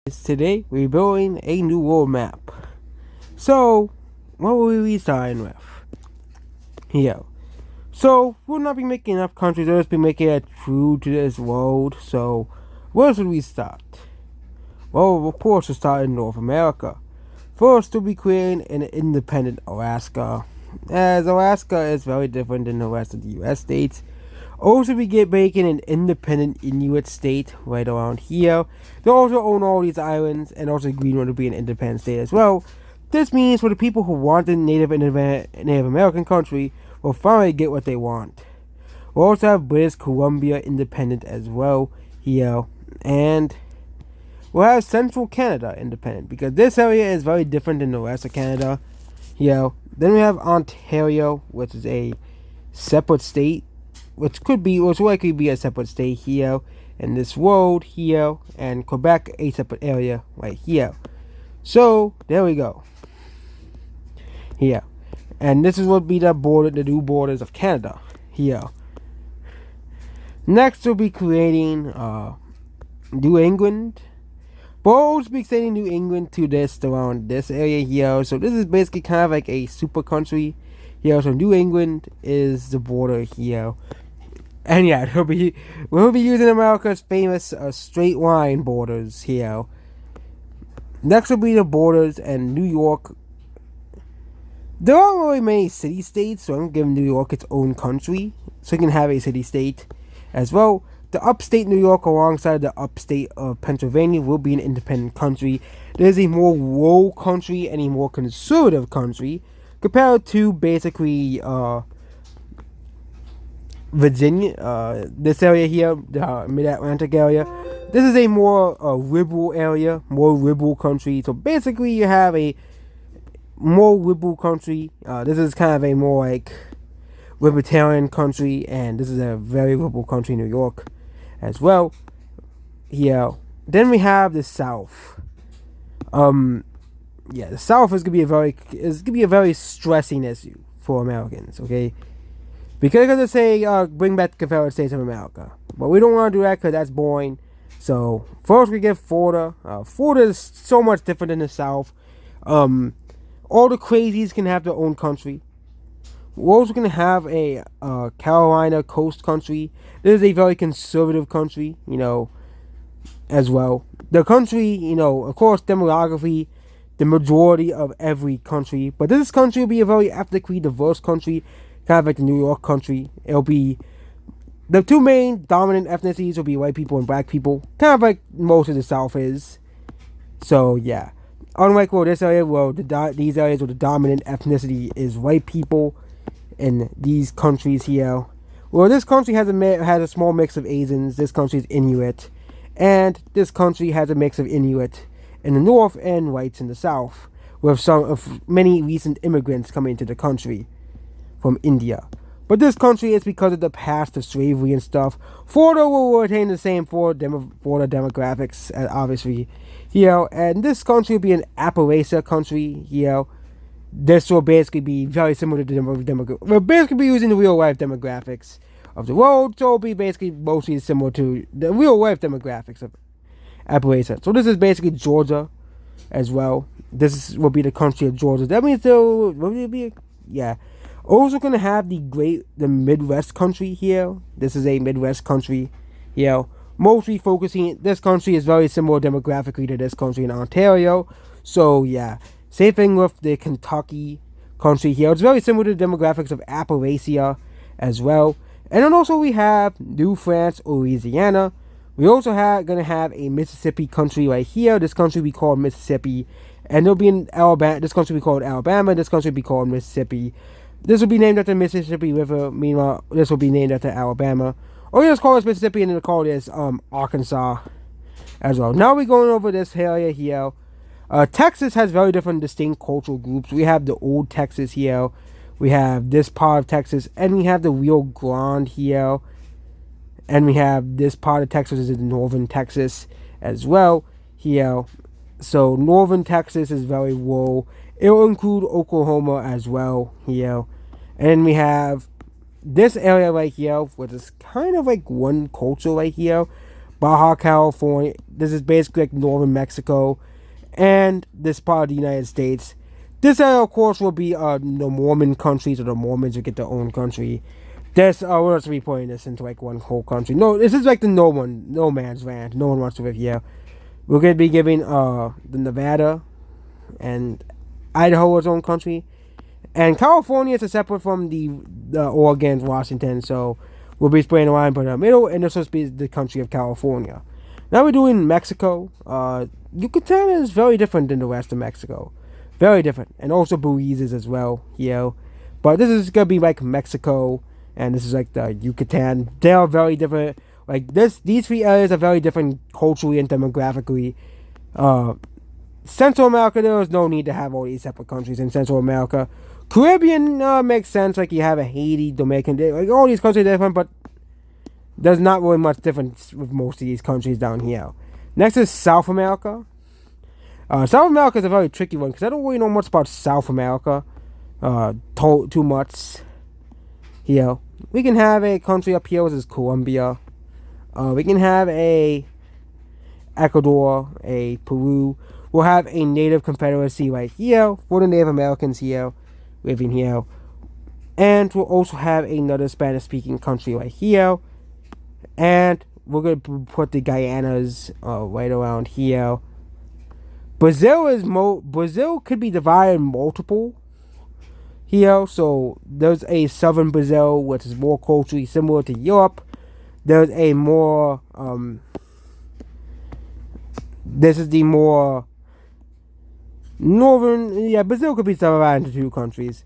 Today we're building a new world map. So, what will we be starting with? Here. So, we'll not be making enough countries, we'll just be making it true to this world. So, where should we start? Well, of course, we'll start in North America. First, we'll be creating an independent Alaska, as Alaska is very different than the rest of the US states. Also, we get making an independent Inuit state right around here. They also own all these islands, and also Greenland will be an independent state as well. This means for the people who want a Native American country will finally get what they want. We'll also have British Columbia independent as well here, and we'll have Central Canada independent because this area is very different than the rest of Canada here. Then we have Ontario, which is a separate state, which likely be a separate state here, and this world here, and Quebec a separate area right here. So there we go. Here, and this is what be the new borders of Canada here. Next, we'll be creating New England. We'll be extending New England to around this area here. So this is basically kind of like a super country here. So New England is the border here. And yeah, we'll be using America's famous straight line borders here. Next will be the borders and New York. There aren't really many city-states, so I'm giving New York its own country, so you can have a city-state as well. The upstate New York alongside the upstate of Pennsylvania will be an independent country. There's a more rural country and a more conservative country compared to basically Virginia, this area here, the Mid-Atlantic area. This is a more liberal area, more liberal country. So basically you have a more liberal country. This is kind of a more like libertarian country, and this is a very liberal country, New York, as well. Here, then we have the South. The South is gonna be a very stressing issue for Americans. Okay. Because they're going to say, bring back the Confederate States of America. But we don't want to do that because that's boring. So, first we get Florida. Florida is so much different than the South. All the crazies can have their own country. We're also going to have a Carolina coast country. This is a very conservative country, as well. The country, of course, demography, the majority of every country. But this country will be a very ethnically diverse country. Kind of like the New York country. It'll be the two main dominant ethnicities will be white people and black people. Kind of like most of the South is. So yeah, unlike this area, these areas where the dominant ethnicity is white people, in these countries here. Well, this country has a small mix of Asians. This country is Inuit, and this country has a mix of Inuit in the north and whites in the south, with many recent immigrants coming into the country from India. But this country is because of the past of slavery and stuff. Florida will retain the same Florida demographics, obviously, and this country will be an Appalachia country, This will basically be very similar to the demographics. We'll basically be using the real life demographics of the world, so it'll be basically mostly similar to the real life demographics of Appalachia. So this is basically Georgia as well. Will be the country of Georgia. That means also going to have the Midwest country here. This is a Midwest country, mostly focusing. This country is very similar demographically to this country in Ontario. So yeah, same thing with the Kentucky country here. It's very similar to the demographics of Appalachia as well. And then also we have New France or Louisiana. We also going to have a Mississippi country right here. This country will be called Mississippi, and there'll be in Alabama. This country will be called Alabama. This country will be called Mississippi. This will be named after the Mississippi River. Meanwhile, this will be named after Alabama. Or you just call this Mississippi and then call this Arkansas as well. Now we're going over this area here. Texas has very different distinct cultural groups. We have the old Texas here. We have this part of Texas. And we have the Rio Grande here. And we have this part of Texas is in northern Texas as well here. So northern Texas is very rural. It will include Oklahoma as well here. And we have this area right here, which is kind of like one culture right here. Baja California. This is basically like northern Mexico, and this part of the United States. This area, of course, will be the Mormon countries, or the Mormons will get their own country. This we're not to be putting this into like one whole country. No, this is like the no man's land. No one wants to live here. We're gonna be giving the Nevada and Idaho its own country, and California is separate from the Oregon, Washington. So we'll be splitting the line in the middle, and this will be the country of California. Now we're doing Mexico. Yucatan is very different than the rest of Mexico. Very different. And also Belize is as well, But this is going to be like Mexico, and this is like the Yucatan. They are very different. Like these three areas are very different culturally and demographically. Central America, there is no need to have all these separate countries in Central America. Caribbean makes sense, like you have a Haiti, Dominican, like all these countries are different, but there's not really much difference with most of these countries down here. Next is South America. South America is a very tricky one, because I don't really know much about South America. Too much. Here. We can have a country up here, which is Colombia. We can have a Ecuador, a Peru. We'll have a native confederacy right here for the Native Americans here, living here. And we'll also have another Spanish-speaking country right here. And we're going to put the Guyanas right around here. Brazil could be divided in multiple here. So there's a southern Brazil, which is more culturally similar to Europe. There's a more this is the more northern. Brazil could be divided into two countries.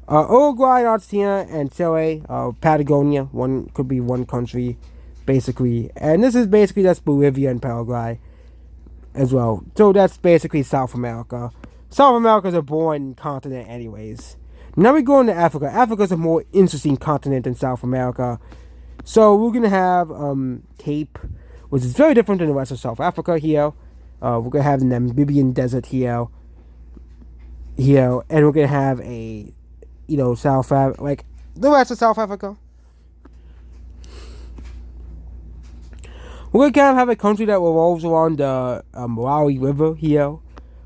Uruguay, Argentina, and Chile, Patagonia, could be one country, basically. And this is basically just Bolivia and Paraguay as well. So that's basically South America. South America is a boring continent anyways. Now we go into Africa. Africa is a more interesting continent than South America. So we're going to have Cape, which is very different than the rest of South Africa here. We're going to have the Namibian desert here. And we're going to have a, like the rest of South Africa. We're going to kind of have a country that revolves around the Malawi River here,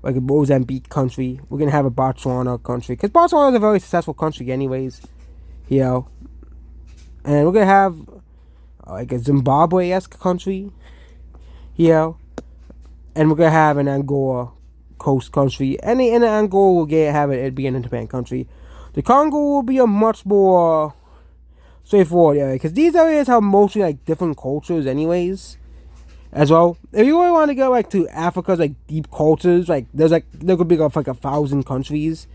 like a Mozambique country. We're going to have a Botswana country, because Botswana is a very successful country anyways, And we're going to have like a Zimbabwe-esque country here. And we're going to have an Angola coast country. And in Angola, we'll have it be an independent country. The Congo will be a much more straightforward area, because these areas have mostly like different cultures anyways as well. If you really want to go like to Africa's like deep cultures, like there could be like 1,000 countries,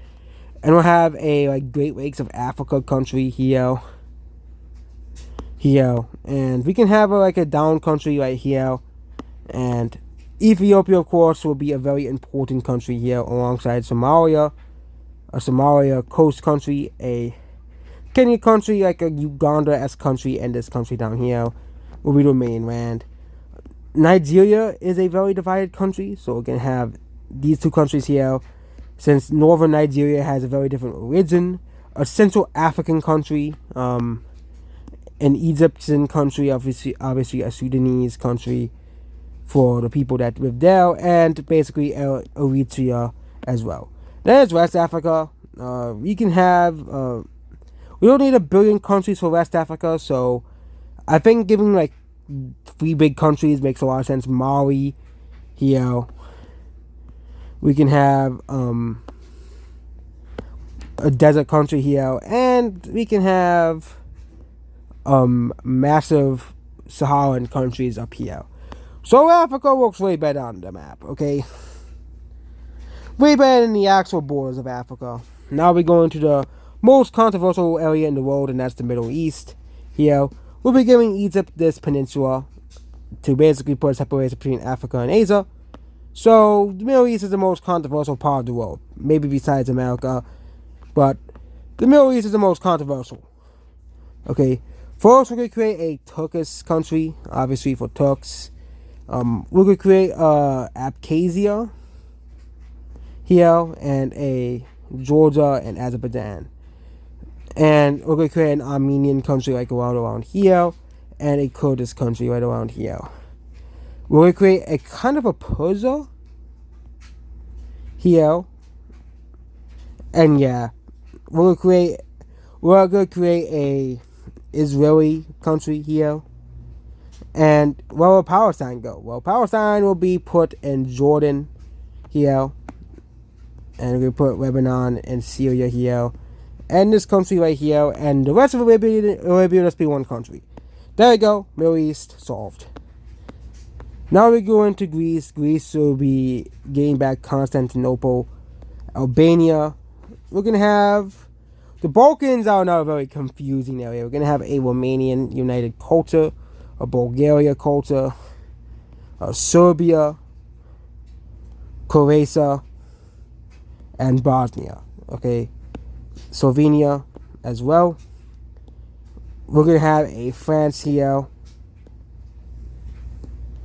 and we'll have a like Great Lakes of Africa country here, and we can have like a down country right here, and Ethiopia, of course, will be a very important country here alongside Somalia, a Somalia coast country, a Kenya country, like a Uganda-esque country, and this country down here will be the mainland. Nigeria is a very divided country, so we're going to have these two countries here. Since northern Nigeria has a very different religion, a Central African country, an Egyptian country, obviously a Sudanese country for the people that live there, and basically Eritrea as well. There's West Africa. We can have we don't need 1 billion countries for West Africa, so I think giving like 3 big countries makes a lot of sense. Mali here. We can have a desert country here, and we can have massive Saharan countries up here. So Africa looks way better on the map, okay? Way better than the actual borders of Africa. Now we go into the most controversial area in the world, and that's the Middle East. Here, we'll be giving Egypt this peninsula to basically put a separation between Africa and Asia. So, the Middle East is the most controversial part of the world, maybe besides America, but the Middle East is the most controversial. Okay, first we're going to create a Turkish country, obviously for Turks. We're going to create Abkhazia here, and a Georgia and Azerbaijan. And we're going to create an Armenian country like around here, and a Kurdish country right around here. We're gonna create a kind of a puzzle here, and yeah, we're gonna create a Israeli country here. And where will Palestine go? Well, Palestine will be put in Jordan here, and we put Lebanon and Syria here, and this country right here, and the rest of Arabia will just be one country. There we go, Middle East solved. Now we go into Greece. Greece will be getting back Constantinople, Albania. We're gonna have the Balkans are now a very confusing area. We're gonna have a Romanian United culture, a Bulgaria culture, a Serbia, Croatia, and Bosnia. Okay, Slovenia as well. We're gonna have a France here,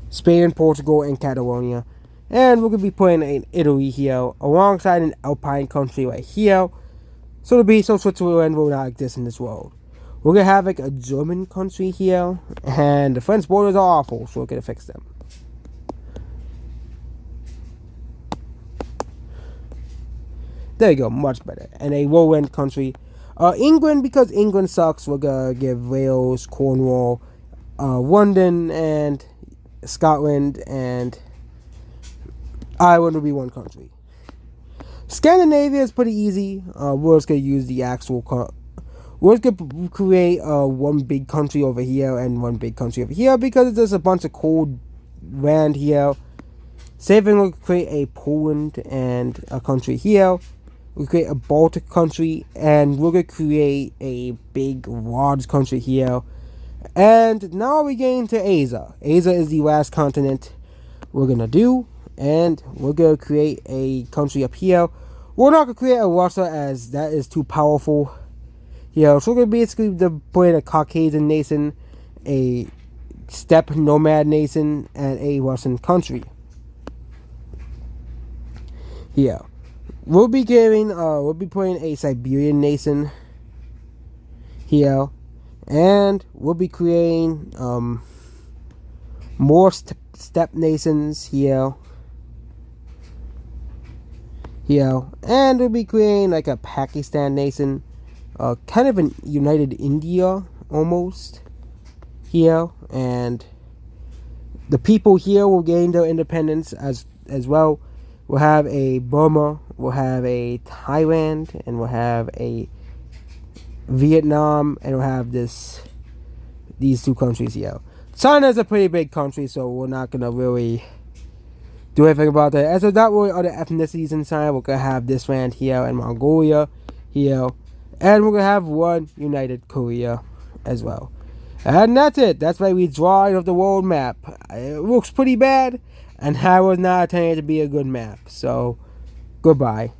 Spain, Portugal, and Catalonia. And we're going to be putting in Italy here alongside an Alpine country right here. So Switzerland will not exist in this world. We're going to have like a German country here. And the French borders are awful, so we're going to fix them. There you go, much better. And a low-end country. England, because England sucks, we're going to give Wales, Cornwall, London, and Scotland, and Ireland will be one country. Scandinavia is pretty easy. We're just going to use the actual... we're just going to create one big country over here and one big country over here because there's a bunch of cold land here. Same thing, we'll create a Poland and a country here. We'll create a Baltic country, and we're going to create a big, large country here. And now we're getting to Asia. Asia is the last continent we're going to do. And we're going to create a country up here. We're not going to create a Russia as that is too powerful. So we're going to basically put in a Caucasian nation, a steppe nomad nation, and a Russian country. We'll be putting a Siberian nation here. And we'll be creating more steppe nations here. And we'll be creating like a Pakistan nation, kind of an united India almost here. And the people here will gain their independence as well. We'll have a Burma, we'll have a Thailand, and we'll have a Vietnam, and we'll have these two countries here. China is a pretty big country, so we're not gonna really do anything about that. As there's not really other ethnicities in China, we're gonna have this land here and Mongolia here, and we're gonna have one united Korea as well. And that's it. That's my redrawing of the world map. It looks pretty bad, and I was not intending to be a good map. So, goodbye.